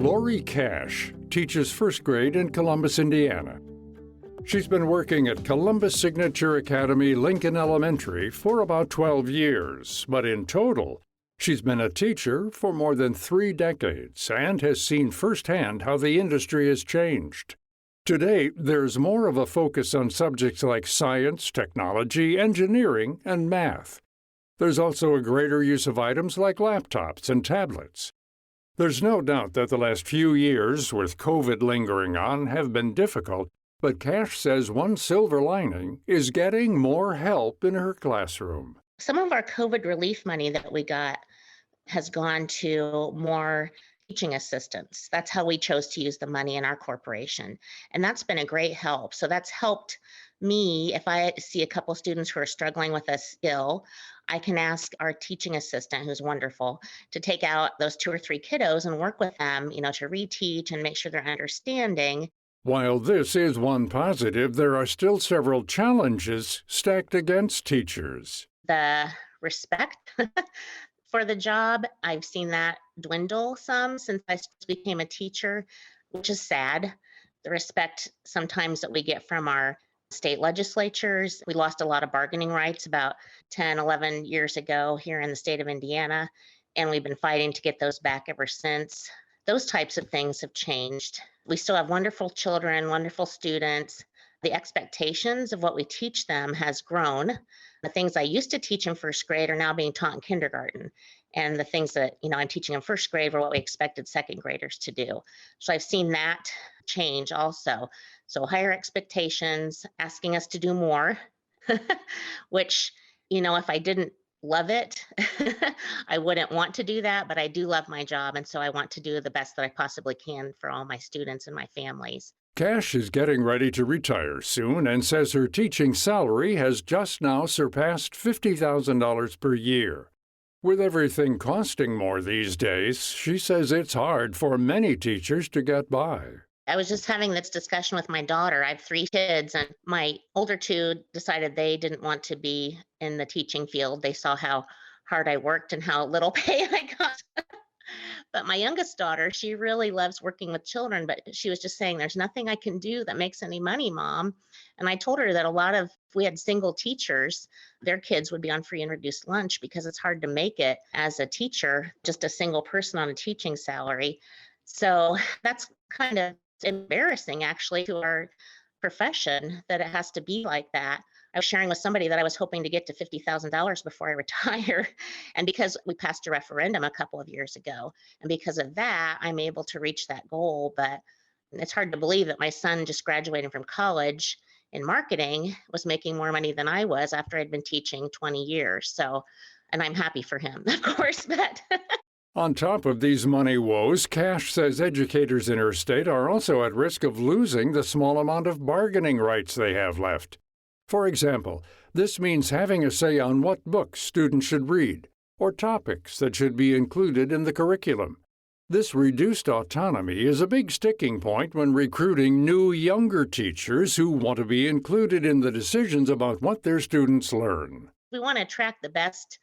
Lori Cash teaches first grade in Columbus, Indiana. She's been working at Columbus Signature Academy Lincoln Elementary for about 12 years, but in total, she's been a teacher for more than 3 decades and has seen firsthand how the industry has changed. Today, there's more of a focus on subjects like science, technology, engineering, and math. There's also a greater use of items like laptops and tablets. There's no doubt that the last few years, with COVID lingering on, have been difficult, but Cash says one silver lining is getting more help in her classroom. Some of our COVID relief money that we got has gone to more teaching assistants. That's how we chose to use the money in our corporation. And that's been a great help. So that's helped me. If I see a couple students who are struggling with a skill, I can ask our teaching assistant, who's wonderful, to take out those 2 or 3 kiddos and work with them, to reteach and make sure they're understanding. While this is one positive, there are still several challenges stacked against teachers. The respect for the job, I've seen that dwindle some since I became a teacher, which is sad. The respect sometimes that we get from our state legislatures. We lost a lot of bargaining rights about 10, 11 years ago here in the state of Indiana, and we've been fighting to get those back ever since. Those types of things have changed. We still have wonderful children, wonderful students. The expectations of what we teach them has grown. The things I used to teach in first grade are now being taught in kindergarten. And the things that, I'm teaching in first grade were what we expected second graders to do. So I've seen that change also. So higher expectations, asking us to do more, which, if I didn't love it, I wouldn't want to do that, but I do love my job. And so I want to do the best that I possibly can for all my students and my families. Cash is getting ready to retire soon and says her teaching salary has just now surpassed $50,000 per year. With everything costing more these days, she says it's hard for many teachers to get by. I was just having this discussion with my daughter. I have 3 kids, and my older 2 decided they didn't want to be in the teaching field. They saw how hard I worked and how little pay I got. But my youngest daughter, she really loves working with children, but she was just saying, there's nothing I can do that makes any money, Mom. And I told her that if we had single teachers, their kids would be on free and reduced lunch because it's hard to make it as a teacher, just a single person on a teaching salary. So that's kind of embarrassing, actually, to our profession that it has to be like that. I was sharing with somebody that I was hoping to get to $50,000 before I retire. And because we passed a referendum a couple of years ago, and because of that, I'm able to reach that goal. But it's hard to believe that my son, just graduating from college in marketing, was making more money than I was after I'd been teaching 20 years. So, and I'm happy for him, of course, but On top of these money woes, Cash says educators in her state are also at risk of losing the small amount of bargaining rights they have left. For example, this means having a say on what books students should read or topics that should be included in the curriculum. This reduced autonomy is a big sticking point when recruiting new, younger teachers who want to be included in the decisions about what their students learn. we want to attract the best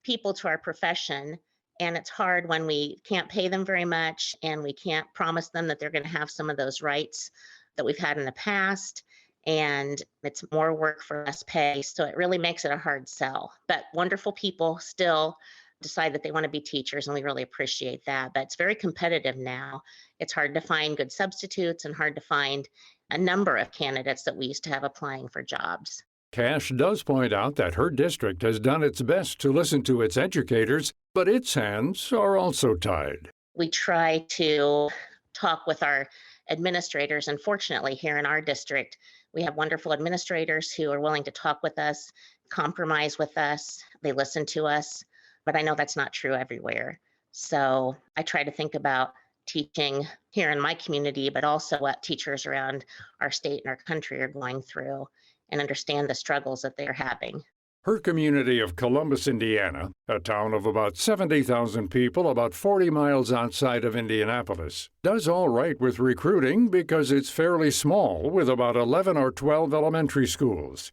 people to our profession. And it's hard when we can't pay them very much and we can't promise them that they're going to have some of those rights that we've had in the past. And it's more work for less pay. So it really makes it a hard sell. But wonderful people still decide that they want to be teachers, and we really appreciate that. But it's very competitive now. It's hard to find good substitutes and hard to find a number of candidates that we used to have applying for jobs. Cash does point out that her district has done its best to listen to its educators, but its hands are also tied. We try to talk with our administrators, and fortunately here in our district, we have wonderful administrators who are willing to talk with us, compromise with us, they listen to us, but I know that's not true everywhere. So I try to think about teaching here in my community, but also what teachers around our state and our country are going through and understand the struggles that they're having. Her community of Columbus, Indiana, a town of about 70,000 people about 40 miles outside of Indianapolis, does all right with recruiting because it's fairly small with about 11 or 12 elementary schools.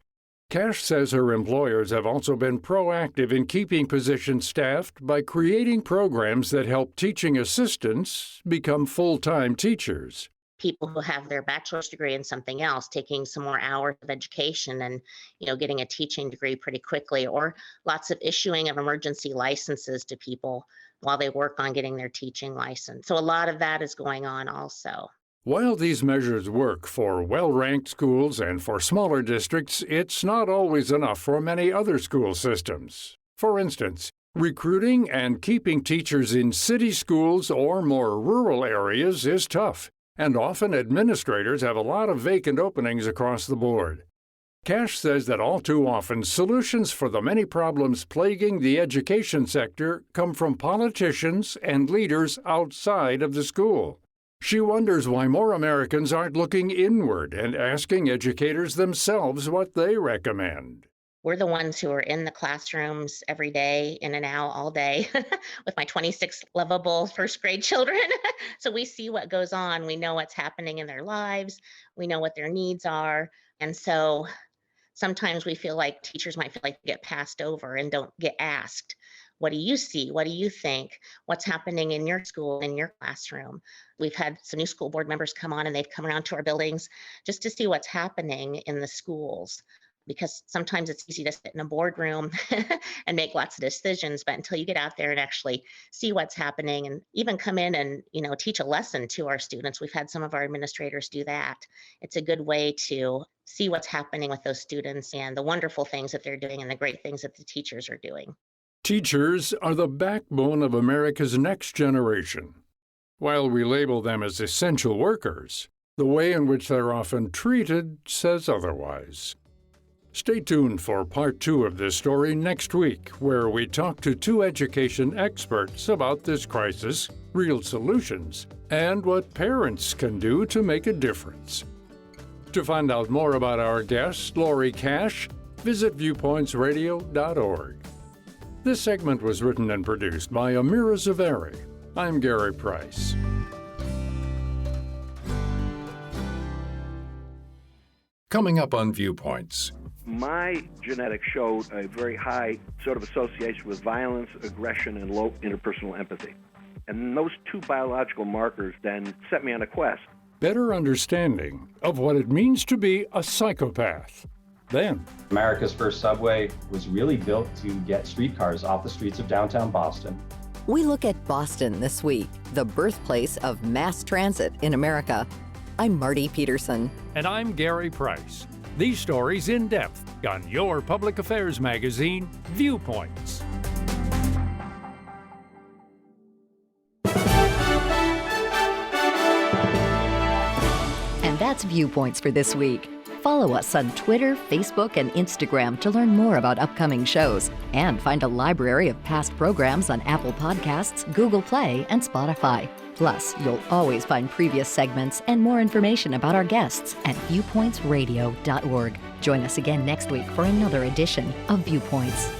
Cash says her employers have also been proactive in keeping positions staffed by creating programs that help teaching assistants become full-time teachers. People who have their bachelor's degree in something else, taking some more hours of education and, getting a teaching degree pretty quickly, or lots of issuing of emergency licenses to people while they work on getting their teaching license. So a lot of that is going on also. While these measures work for well-ranked schools and for smaller districts, it's not always enough for many other school systems. For instance, recruiting and keeping teachers in city schools or more rural areas is tough, and often administrators have a lot of vacant openings across the board. Cash says that all too often, solutions for the many problems plaguing the education sector come from politicians and leaders outside of the school. She wonders why more Americans aren't looking inward and asking educators themselves what they recommend. We're the ones who are in the classrooms every day, in and out all day, with my 26 lovable first grade children. So we see what goes on. We know what's happening in their lives. We know what their needs are. And so sometimes we feel like teachers might feel like they get passed over and don't get asked. What do you see? What do you think? What's happening in your school, in your classroom? We've had some new school board members come on and they've come around to our buildings just to see what's happening in the schools. Because sometimes it's easy to sit in a boardroom and make lots of decisions, but until you get out there and actually see what's happening and even come in and, teach a lesson to our students, we've had some of our administrators do that. It's a good way to see what's happening with those students and the wonderful things that they're doing and the great things that the teachers are doing. Teachers are the backbone of America's next generation. While we label them as essential workers, the way in which they're often treated says otherwise. Stay tuned for part 2 of this story next week, where we talk to 2 education experts about this crisis, real solutions, and what parents can do to make a difference. To find out more about our guest, Lori Cash, visit viewpointsradio.org. This segment was written and produced by Amira Zaveri. I'm Gary Price. Coming up on Viewpoints. My genetics showed a very high sort of association with violence, aggression, and low interpersonal empathy. And those 2 biological markers then set me on a quest. Better understanding of what it means to be a psychopath. Then, America's first subway was really built to get streetcars off the streets of downtown Boston. We look at Boston this week, the birthplace of mass transit in America. I'm Marty Peterson. and I'm Gary Price. These stories in depth on your public affairs magazine, Viewpoints. And that's Viewpoints for this week. Follow us on Twitter, Facebook, and Instagram to learn more about upcoming shows and find a library of past programs on Apple Podcasts, Google Play, and Spotify. Plus, you'll always find previous segments and more information about our guests at viewpointsradio.org. Join us again next week for another edition of Viewpoints.